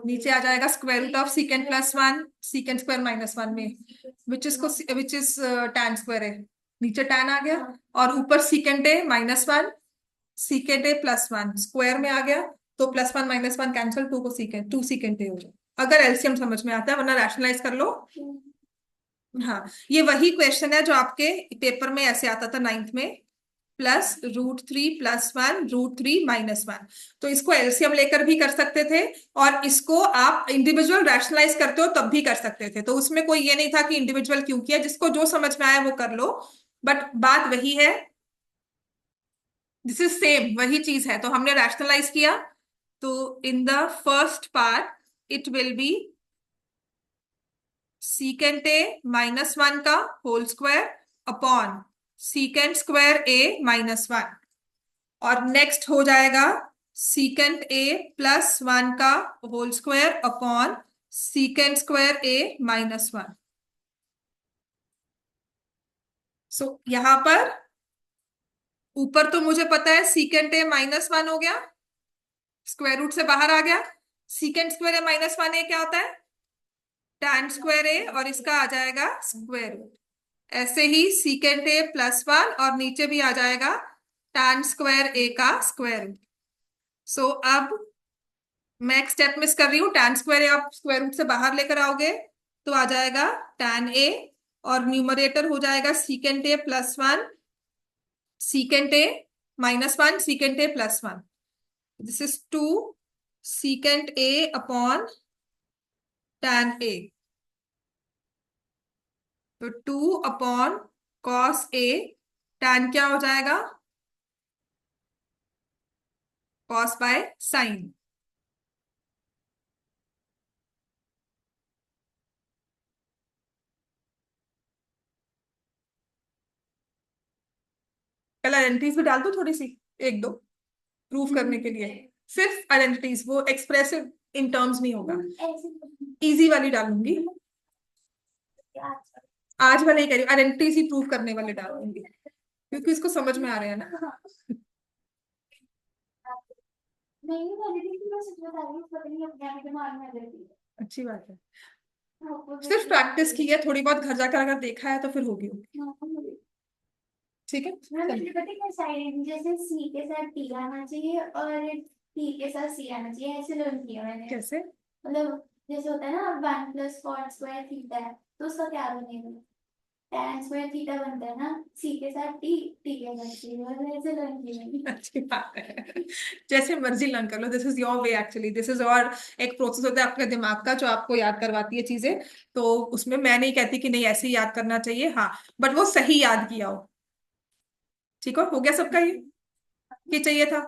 नीचे आ जाएगा square root of secant plus one secant square minus one में, विच इज टैन स्क्वायर है, नीचे टैन आ गया, और ऊपर secant A minus one secant A plus one square में आ गया, तो plus one minus one cancel, two को सीकेंड टू सीकेंड ए हो जाए, अगर एलसीएम समझ में आता है, वरना रैशनलाइज कर लो। हाँ, ये वही क्वेश्चन है जो आपके पेपर में ऐसे आता था नाइन्थ में, plus root three plus one root three minus one, तो इसको एलसीएम लेकर भी कर सकते थे, और इसको आप इंडिविजुअल रैशनलाइज करते हो तब भी कर सकते थे, तो उसमें कोई ये नहीं था कि इंडिविजुअल क्यों किया, जिसको जो समझ में आया वो कर लो, बट बात वही है, दिस इज सेम वही चीज है, तो हमने रैशनलाइज किया, तो in the first part it will be secant A minus one का whole square upon secant square A minus one, और नेक्स्ट हो जाएगा सीकेंट ए प्लस वन का whole square upon secant square A minus one. So यहां पर ऊपर तो मुझे पता है सीकेंट ए माइनस वन हो गया, स्क्वायर रूट से बाहर आ गया, secant square A minus one ए क्या होता है, टैन स्क्वायर ए, और इसका आ जाएगा स्क्वायर रूट, ऐसे ही सीकेंट ए प्लस वन, और नीचे भी आ जाएगा टैन स्क्वायर ए का स्क्वायर रूट। सो अब मैं एक स्टेप मिस कर रही हूँ, टैन स्क्वायर ए आप स्क्वायर रूट से बाहर लेकर आओगे तो आ जाएगा टैन ए, और न्यूमरेटर हो जाएगा secant A plus one secant A minus one secant A plus one, this is two secant A upon tan A, तो two upon cos A, tan क्या हो जाएगा, कॉस बाय साइन। पहले identities भी डाल दो थोड़ी सी, एक दो प्रूफ करने के लिए, सिर्फ आइडेंटिटीज, वो एक्सप्रेसिव इन टर्म्स नहीं होगा, इजी वाली डालूंगी, आज मैं नहीं कह रही हूँ, आइडेंटिटीज ही प्रूफ करने वाले डालूंगी, क्योंकि इसको समझ में आ रहे हैं ना। अच्छी बात है, सिर्फ प्रैक्टिस की है, थोड़ी बहुत घर जाकर अगर देखा है तो फिर होगी। ठीक है, जैसे सी के साथ टी आना चाहिए और टी के साथ सी आना चाहिए, ऐसे लर्न किया मैंने। कैसे, मतलब जैसे होता है ना one plus cot square theta है, तो उसका क्या बनेगा, tan स्क्वायर थीटा बनता है ना, सी के साथ टी, टी के साथ सी, मतलब ऐसे लर्न किया। अच्छी बात है, जैसे मर्जी लर्न कर लो, this is your way actually, this is और एक प्रोसेस होता है आपके दिमाग का जो आपको याद करवाती है चीजें, तो उसमें मैं नहीं कहती कि नहीं ऐसे ही याद करना चाहिए, हाँ, बट वो सही याद किया हो। ठीक हो गया सबका ये चाहिए था,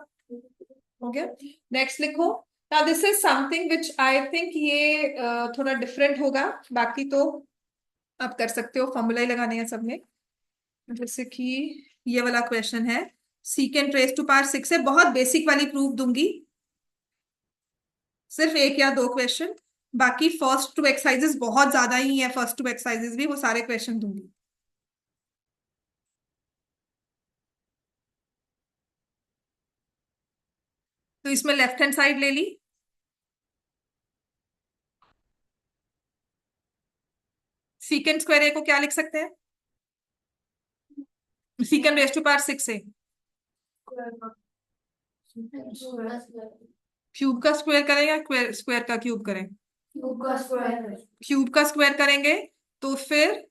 हो गया। नेक्स्ट लिखो, now this is something which I think ये थोड़ा डिफरेंट होगा, बाकी तो आप कर सकते हो, फॉर्मूला ही लगाने हैं सबने, जैसे कि ये वाला क्वेश्चन है, secant raise to power six है, बहुत बेसिक वाली प्रूफ दूंगी, सिर्फ एक या दो क्वेश्चन, बाकी फर्स्ट टू एक्सरसाइजेस बहुत ज्यादा ही है, फर्स्ट टू एक्सरसाइजेस भी वो सारे क्वेश्चन दूंगी। तो इसमें लेफ्ट हैंड साइड ले ली, सीकेंट स्क्वायर ए को क्या लिख सकते हैं, secant raise to power six है, क्यूब का स्क्वायर करें या स्क्वायर का क्यूब करें, क्यूब का स्क्वायर करेंगे तो फिर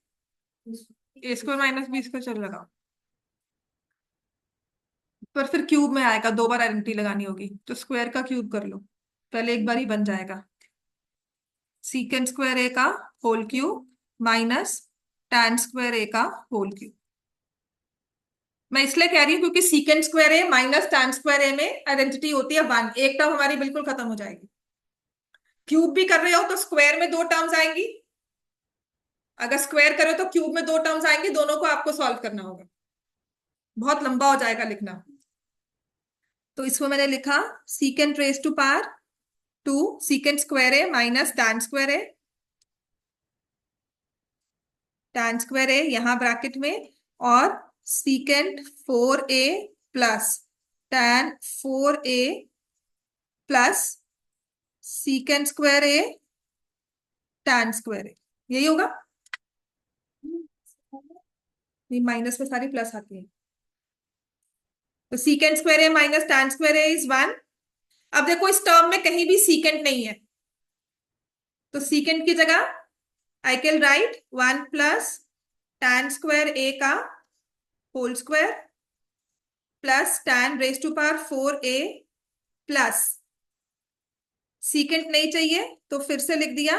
ए स्क्वायर माइनस बी स्क्वायर चल लगा, पर फिर क्यूब में आएगा, दो बार आइडेंटिटी लगानी होगी, तो स्क्वायर का क्यूब कर लो, पहले एक बार ही बन जाएगा, सीकेंट स्क्वायर ए का whole cube minus tan square A का होल क्यूब। मैं इसलिए कह रही हूँ क्योंकि secant square A minus tan square A में आइडेंटिटी होती है वन, एक टर्म हमारी बिल्कुल खत्म हो जाएगी, क्यूब भी कर रहे हो तो स्क्वायर में दो टर्म्स आएंगी, अगर स्क्वायर करो तो क्यूब में दो टर्म्स आएंगी, दोनों को आपको सॉल्व करना होगा, बहुत लंबा हो जाएगा लिखना, तो इसको मैंने लिखा secant raise to power two secant square A minus tan square A, tan square A यहाँ ब्रैकेट में और secant 4a plus tan 4a plus secant square a tan square a, यही होगा। ये माइनस में सारी प्लस आती है, तो secant square a minus tan square a is 1। अब देखो इस टर्म में कहीं भी सीकेंट नहीं है, तो सीकेंट की जगह I can write 1 plus tan square a का whole square plus tan raise to power 4a plus secant नहीं चाहिए तो फिर से लिख दिया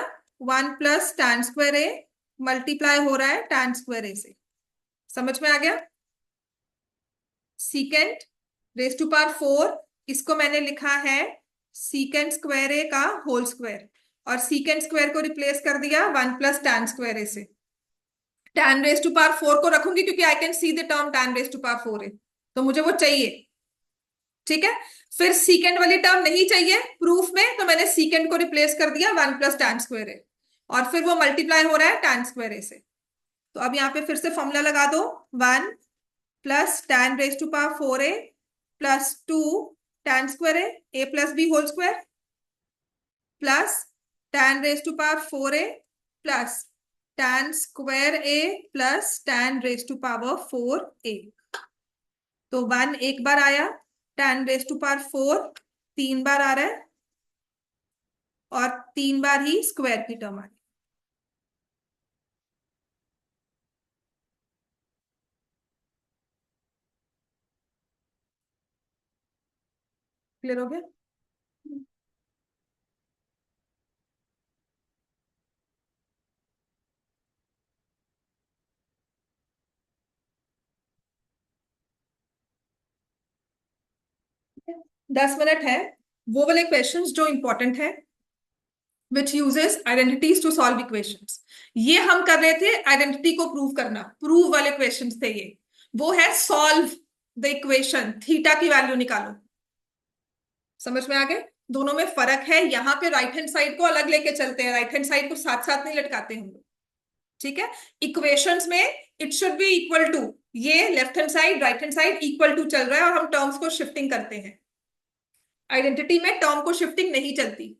1 plus tan square a multiply हो रहा है tan स्क्वायर a से। समझ में आ गया। सीकेंट रेज टू पावर 4, इसको मैंने लिखा है सीकेंट स्क्वायर a का होल स्क्वायर, और सीकेंट स्क्वायर को रिप्लेस कर दिया 1 प्लस tan स्क्वायर a से। tan रेज टू पावर 4 को रखूंगी क्योंकि I can see the term tan raise to power 4 है, तो मुझे वो चाहिए। ठीक है, फिर सीकेंट वाली टर्म नहीं चाहिए प्रूफ में, तो मैंने सीकेंट को रिप्लेस कर दिया 1 प्लस tan स्क्वायर a, और फिर वो मल्टीप्लाई हो रहा है tan स्क्वायर a से। तो अब यहाँ पे फिर से फॉर्मूला लगा दो, 1 plus tan raise to power 4a plus 2 tan square a plus b whole square plus tan raise to power 4a plus tan square a plus tan raise to power 4a। तो 1 एक बार आया, tan raise to power 4 3 बार आ रहा है, और 3 बार ही square की टर्म आ रही है। क्लियर हो गया। 10 मिनट है, वो वाले क्वेश्चंस जो इंपॉर्टेंट है which uses identities to solve equations। ये हम कर रहे थे आइडेंटिटी को प्रूव करना, प्रूव वाले क्वेश्चंस थे ये। वो है सॉल्व द इक्वेशन, थीटा की वैल्यू निकालो। समझ में आ गए, दोनों में फर्क है। यहाँ पे राइट हैंड साइड को अलग लेके चलते हैं, राइट हैंड साइड को साथ साथ नहीं लटकाते हम लोग। ठीक है, इक्वेशंस में it should be equal to, ये left hand side right hand side equal to चल रहा है और हम टर्म्स को शिफ्टिंग करते हैं। आइडेंटिटी में टर्म को शिफ्टिंग नहीं चलती।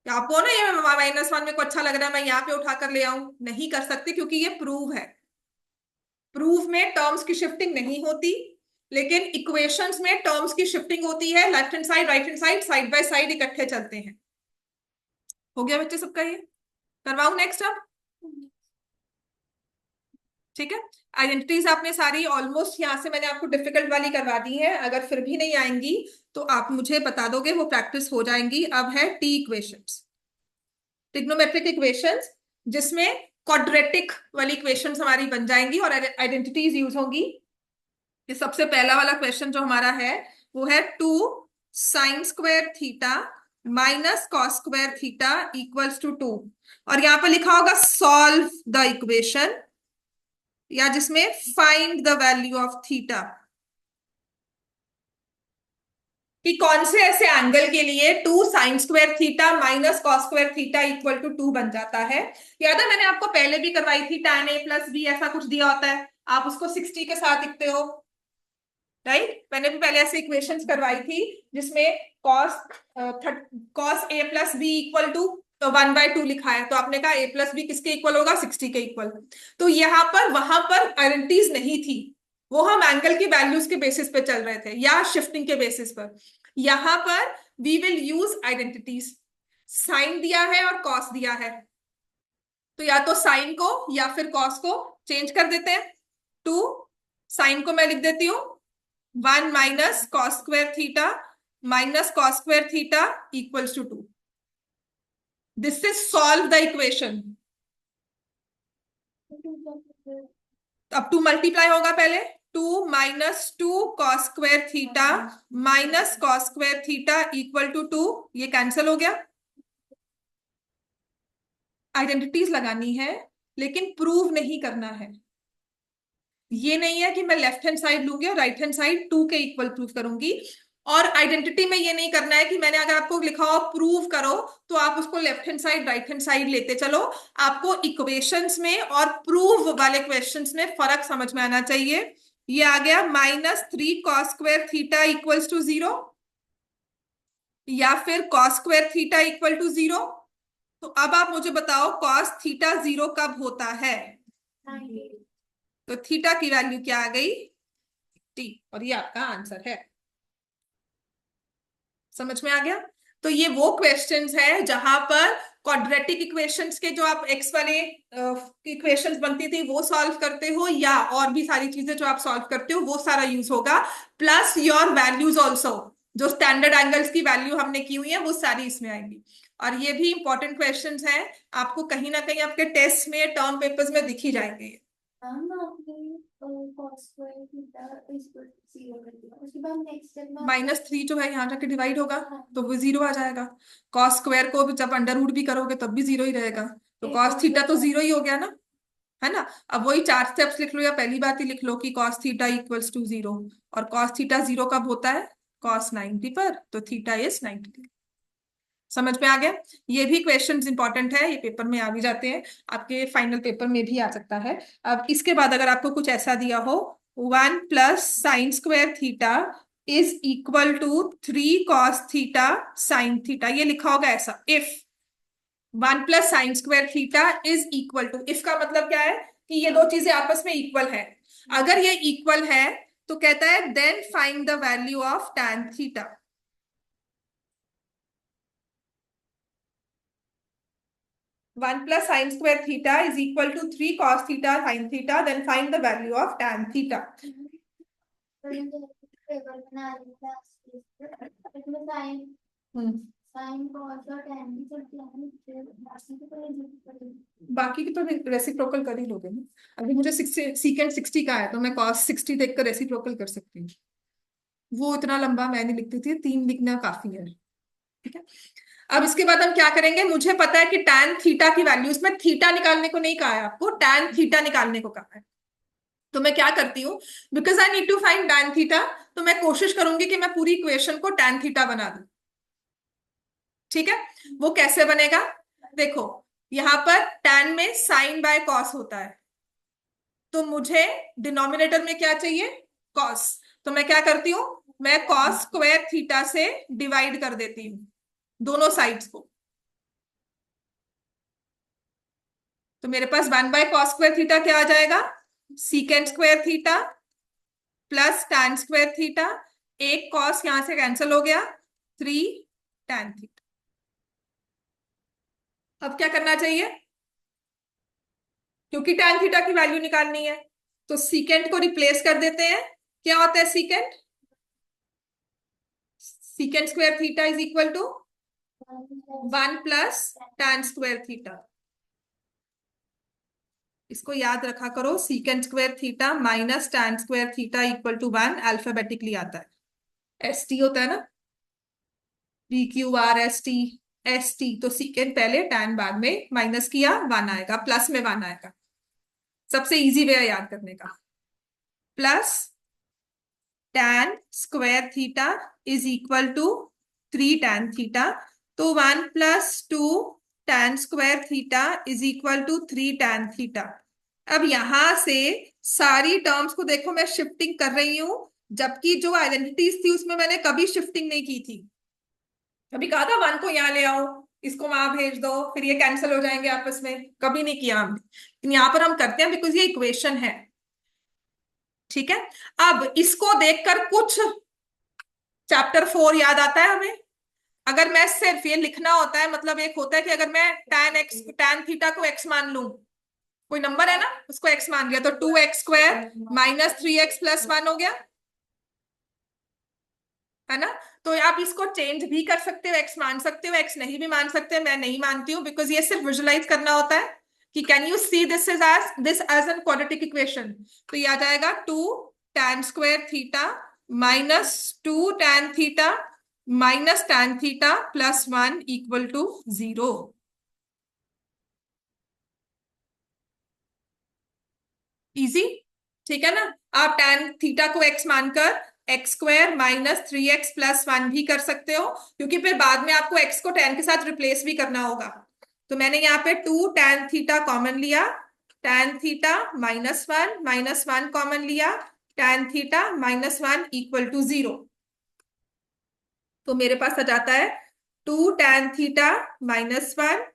आपको ना ये -1 मेरे को अच्छा लग रहा है, मैं यहाँ पे उठाकर ले आऊं, नहीं कर सकते क्योंकि ये प्रूव है। प्रूफ में टर्म्स की शिफ्टिंग नहीं होती, लेकिन इक्वेशंस में टर्म्स की शिफ्टिंग होती है। Left hand side right hand side side by side इकट्ठे चलते हैं। हो गया बच्चे सबका, ये करवाऊं नेक्स्ट अब। ठीक है, आइडेंटिटीज आपने सारी ऑलमोस्ट, यहाँ से मैंने आपको डिफिकल्ट वाली करवा दी है। अगर फिर भी नहीं आएंगी तो आप मुझे बता दोगे, वो प्रैक्टिस हो जाएंगी। अब है टी इक्वेशंस, ट्रिग्नोमेट्रिक इक्वेशंस, जिसमें क्वाड्रेटिक वाली इक्वेशंस हमारी बन जाएंगी और आइडेंटिटीज यूज होंगी। ये सबसे पहला वाला क्वेश्चन जो हमारा है वो है 2 sine square theta minus cos square theta equals to 2, और यहां पर लिखा होगा सॉल्व द इक्वेशन, या जिसमें find the value of theta, कि कौन से ऐसे एंगल के लिए 2 sine square theta minus cos square theta equal to 2 बन जाता है। याद है मैंने आपको पहले भी करवाई थी, tan a प्लस b ऐसा कुछ दिया होता है, आप उसको 60 के साथ लिखते हो, राइट। मैंने भी पहले ऐसे इक्वेशंस करवाई थी जिसमें cos a plus B equal to 1/2 लिखा है, तो आपने कहा a प्लस बी किसके इक्वल होगा, 60 के इक्वल। तो यहाँ पर वहां पर आइडेंटिटीज नहीं थी, वो हम एंगल की वैल्यूज के बेसिस पे चल रहे थे या शिफ्टिंग के बेसिस पर। यहाँ पर we will use identities, sine दिया है और कॉस दिया है, तो या तो साइन को या फिर कॉस को चेंज कर देते हैं। 2 साइन को मैं लिख देती हूँ 1 minus cos square theta minus cos square theta equals to 2। This is solve the equation. अब 2 मल्टीप्लाई होगा पहले, 2 minus 2 cos square theta minus cos square theta equal to 2, ये कैंसिल हो गया। आइडेंटिटीज लगानी है लेकिन प्रूव नहीं करना है। ये नहीं है कि मैं लेफ्ट हैंड साइड लूंगी और राइट हैंड साइड 2 के इक्वल प्रूव करूंगी। और आइडेंटिटी में ये नहीं करना है कि मैंने अगर आपको लिखा हो प्रूव करो तो आप उसको left hand side right hand side लेते चलो। आपको इक्वेशंस में और प्रूव वाले क्वेश्चंस में फर्क समझ में आना चाहिए। ये आ गया -3 cos² θ = 0, या फिर cos²θ = 0। तो अब आप मुझे बताओ cos थीटा 0 कब होता है? 90। तो थीटा की वैल्यू क्या आ गई? t, और ये आपका आंसर है। समझ में आ गया? तो ये वो क्वेश्चंस है जहां पर क्वाड्रेटिक इक्वेशंस के जो आप एक्स वाले इक्वेशंस बनती थी वो सॉल्व करते हो, या और भी सारी चीजें जो आप सॉल्व करते हो वो सारा यूज होगा, प्लस योर वैल्यूज ऑल्सो। जो स्टैंडर्ड एंगल्स की वैल्यू हमने की हुई है वो सारी इसमें आएंगी। और ये भी इंपॉर्टेंट क्वेश्चंस हैं, आपको कहीं ना कहीं आपके टेस्ट में टर्म पेपर्स में दिख ही जाएंगे। मैम आपने cos² थीटा इक्वल 0 कर दिया, उसके बाद नेक्स्ट स्टेप में -3 जो है यहाँ जाके डिवाइड होगा हाँ, तो वो 0 आ जाएगा। कॉस स्क्वायर को भी जब अंडर रूट भी करोगे तब भी 0 ही रहेगा। तो एक कॉस और थीटा तो बचा। 0 ही हो गया ना, है ना? अब वही 4 स्टेप्स लिख लो या पहली बात ही लिख लो कि cos θ = 0। और cos थीटा 0 कब होता है? cos 90 पर, तो थीटा इज 90। समझ में आ गया? ये भी क्वेश्चंस इंपॉर्टेंट है, ये पेपर में आ भी जाते हैं, आपके फाइनल पेपर में भी आ सकता है। अब इसके बाद अगर आपको कुछ ऐसा दिया हो 1 + sin² θ = 3 cos θ sin θ, ये लिखा होगा ऐसा। इफ 1 + sin² θ = इफ का मतलब क्या है कि ये दो चीजें आपस में इक्वल है। अगर ये इक्वल है तो कहता है then find the value of tan theta. 1 + sin² θ = 3 cos θ sin θ, then find the value of tan theta। Table बना रही था इसमें साइन हम्म साइन कॉस और tan भी चलती है, फिर बाकी तो कोई नहीं पड़ेगी। बाकी की तो रेसिप्रोकल कर ही लोगे ना। अभी मुझे सीकेंड 60 का है तो मैं cos 60 देखकर रेसिप्रोकल कर सकती हूँ। वो इतना लंबा मैं नहीं लिखती थी, 3 लिखना काफी है। ठीक है, अब इसके बाद हम क्या करेंगे? मुझे पता है कि tan थीटा की वैल्यू, इसमें थीटा निकालने को नहीं कहा है आपको, tan थीटा निकालने को कहा है। तो मैं क्या करती हूँ, because I need to find tan theta, तो मैं कोशिश करूंगी कि मैं पूरी इक्वेशन को tan थीटा बना दूं। ठीक है, वो कैसे बनेगा? देखो, यहां पर tan में साइन बाय कॉस होता है, तो मुझे डिनोमिनेटर में क्या चाहिए? कॉस। तो मैं क्या करती हूँ, मैं cos² θ से डिवाइड कर देती हूँ दोनों साइड्स को। तो मेरे पास 1/cos² क्या आ जाएगा? sec²θ plus tan²θ। एक कॉस यहां से कैंसिल हो गया, 3 tan θ। अब क्या करना चाहिए? क्योंकि tan थीटा की वैल्यू निकालनी है, तो सीकेंट को रिप्लेस कर देते हैं। क्या होता है सीकेंट? sec²θ = 1 + tan²θ। इसको याद रखा करो, sec²θ - tan²θ = 1 अल्फाबेटिकली आता है। ST होता है ना, PQRST, ST, तो सीकेंट पहले tan बाद में माइनस किया 1 आएगा, प्लस में 1 आएगा। सबसे इजी वे है याद करने का। प्लस tan²θ = 3 tan θ, तो 1 + 2 tan²θ = 3 tan θ। अब यहां से सारी टर्म्स को देखो, मैं शिफ्टिंग कर रही हूं, जबकि जो आइडेंटिटीज थी उसमें मैंने कभी शिफ्टिंग नहीं की थी। कभी कहा था 1 को यहाँ ले आओ, इसको वहां भेज दो, फिर ये कैंसिल हो जाएंगे आपस में, कभी नहीं किया हमने, लेकिन यहाँ पर हम करते हैं बिकॉज ये इक्वेशन है। ठीक है, अब इसको देखकर कुछ चैप्टर 4 याद आता है हमें। अगर मैं सिर्फ ये लिखना होता है, मतलब एक होता है कि अगर मैं tan थीटा को x मान लूं, कोई नंबर है ना उसको x मान लिया, तो 2x² - 3x + 1 हो गया, है ना? तो आप इसको चेंज भी कर सकते हो, x मान सकते हो, x नहीं भी मान सकते, मैं नहीं मानती हूँ, बिकॉज ये सिर्फ विजुलाइज करना होता है कि can you see this as an quadratic equation. तो ये आ जाएगा 2 tan² θ - 2 tan θ - tan θ + 1 = 0। इजी, ठीक है ना? आप tan थीटा को x मानकर एक्स स्क्वायर माइनस 3x+1 भी कर सकते हो, क्योंकि फिर बाद में आपको x को tan के साथ रिप्लेस भी करना होगा। तो मैंने यहाँ पे 2 tan थीटा कॉमन लिया, tan थीटा -1 कॉमन लिया, tan थीटा -1 इक्वल टू 0। तो मेरे पास आ जाता है 2 tan theta -1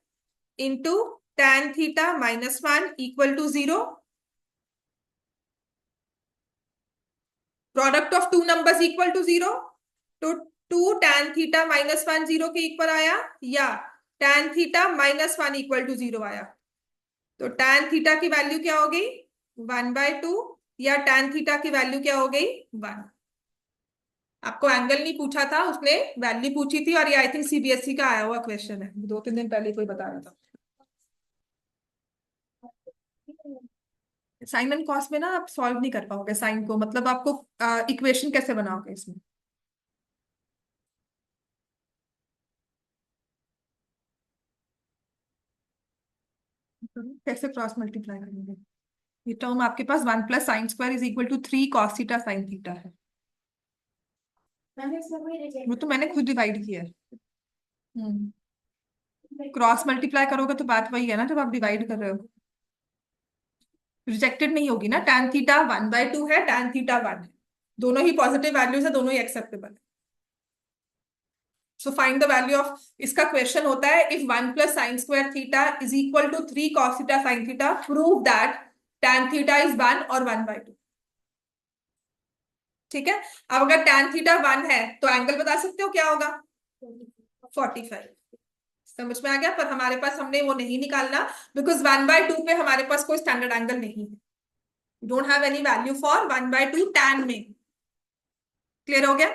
into tan theta -1 equal to 0। Product of two numbers equal to 0। तो 2 tan थीटा -1 0 के इक्वल आया, या tan थीटा -1 इक्वल टू 0 आया। तो tan थीटा की वैल्यू क्या हो गई, 1/2, या tan थीटा की वैल्यू क्या हो गई, 1। आपको एंगल नहीं पूछा था, उसने वैल्यू पूछी थी, और ये आई थिंक सीबीएसई का आया हुआ क्वेश्चन है, 2-3 दिन पहले कोई बता रहा था। साइन एंड कॉस में ना आप सॉल्व नहीं कर पाओगे साइन को, मतलब आपको इक्वेशन कैसे बनाओगे इसमें। कैसे क्रॉस मल्टीप्लाई करेंगे। ये टर्म आपके पास 1 + sin² = 3 cos theta sin theta है। मैंने इसमें कोई रिजेक्ट वो तो मैंने खुद डिवाइड किया है। क्रॉस मल्टीप्लाई करोगे तो बात वही है ना, जब आप डिवाइड कर रहे हो रिजेक्टेड नहीं होगी ना। tan थीटा 1/2 है, tan थीटा 1 है, दोनों ही पॉजिटिव वैल्यूज है, दोनों ही एक्सेप्टेबल है। So find the value of, इसका क्वेश्चन होता है if 1 + sin² theta is equal to 3 cos theta sin theta, prove that tan theta is 1 और 1/2। ठीक है। अब अगर tan थीटा 1 है तो एंगल बता सकते हो क्या होगा, 45। समझ में आ गया। पर हमारे पास, हमने वो नहीं निकालना, बिकॉज 1/2 पे हमारे पास कोई स्टैंडर्ड एंगल नहीं है। Don't have any value for 1/2 tan में। क्लियर हो गया।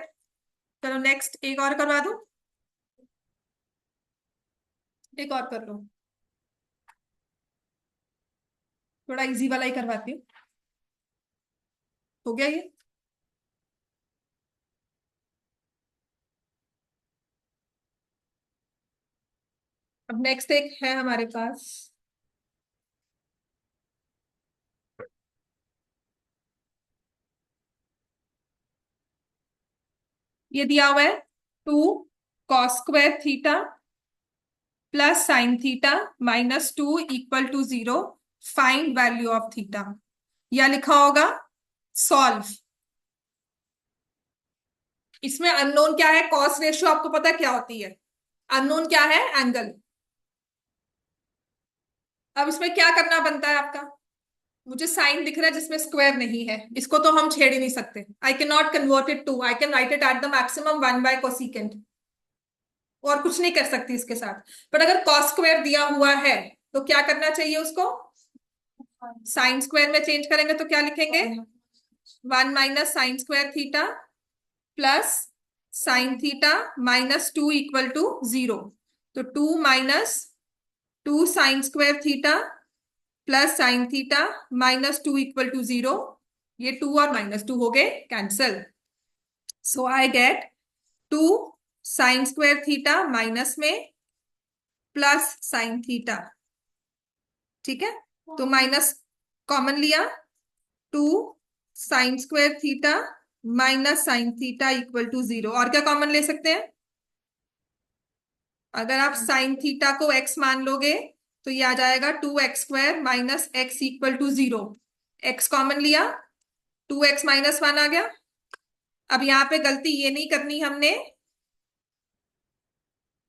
चलो नेक्स्ट एक और करवा दो, एक और कर लो, थोड़ा इजी वाला ही करवाती हूँ। हो गया ये। अब नेक्स्ट एक है हमारे पास, ये दिया हुआ है 2 cos² theta plus sin theta -2 equal to 0, find value of theta. या लिखा होगा सॉल्व। इसमें अननोन क्या है, कॉस रेशियो आपको पता है क्या होती है, अननोन क्या है, एंगल। अब इसमें क्या करना बनता है आपका, मुझे साइन दिख रहा है जिसमें स्क्वायर नहीं है, इसको तो हम छेड़ ही नहीं सकते। I can not convert it to, I can write it at the maximum 1/cosecant, और कुछ नहीं कर सकती इसके साथ। पर अगर कॉस स्क्वायर दिया हुआ है तो क्या करना चाहिए उसको, साइन स्क्वायर में चेंज करेंगे तो क्या लिखेंगे, 1 - sin² theta plus sign theta -2 equal to 0। तो 2 - 2 sin² theta plus sign theta -2 equal to 0। ये 2 और -2 हो गए cancel. So I get 2 sin² theta minus में प्लस साइन थीटा। ठीक है। तो माइनस कॉमन लिया, 2 sin² theta minus sign theta equal to 0। और क्या कॉमन ले सकते हैं, अगर आप साइन थीटा को x मान लोगे तो ये आ जाएगा 2x² minus x equal to 0। x common लिया, 2x -1 आ गया। अब यहाँ पे गलती ये नहीं करनी हमने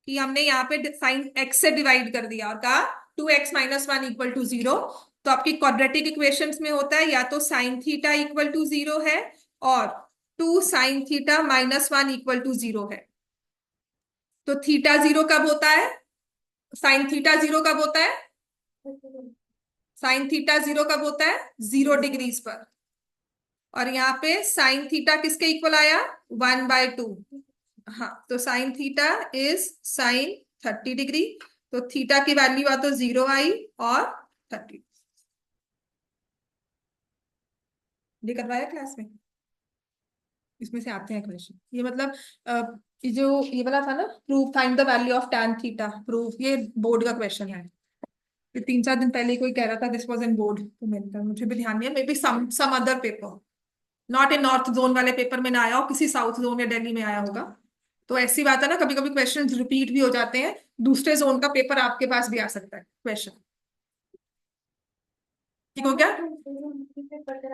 कि हमने यहाँ पे साइन x से डिवाइड कर दिया और कहा 2x -1 इक्वल टू 0। तो आपकी क्वाड्रेटिक इक्वेशंस में होता है या तो साइन थीटा इक्वल टू 0 है, और 2 sin थीटा -1 इक्वल टू 0 है। तो थीटा 0 कब होता है, साइन थीटा 0 कब होता है, साइन थीटा 0 कब होता है, 0 डिग्रीज पर। और यहाँ पे साइन थीटा किसके इक्वल आया, 1/2। हाँ, तो sine theta is sine 30 degree. तो थीटा की वैल्यू आ तो 0 आई और 30। ये करवाया क्लास में, इसमें से आते हैं क्वेश्चन। ये मतलब ये जो ये वाला था ना, proof find the value of tan theta, proof, ये बोर्ड का क्वेश्चन है। ये 3-4 दिन पहले कोई कह रहा था दिस वाज इन बोर्ड, तो मैंने कहा मुझे भी ध्यान नहीं है, maybe some other paper. Not in north zone वाले पेपर में ना आया हो, किसी साउथ जोन या दिल्ली में आया होगा। तो ऐसी बात है ना, कभी कभी क्वेश्चन रिपीट भी हो जाते हैं, दूसरे जोन का पेपर आपके पास भी आ सकता है क्वेश्चन। ठीक हो मैम क्या? दूसरे पेपर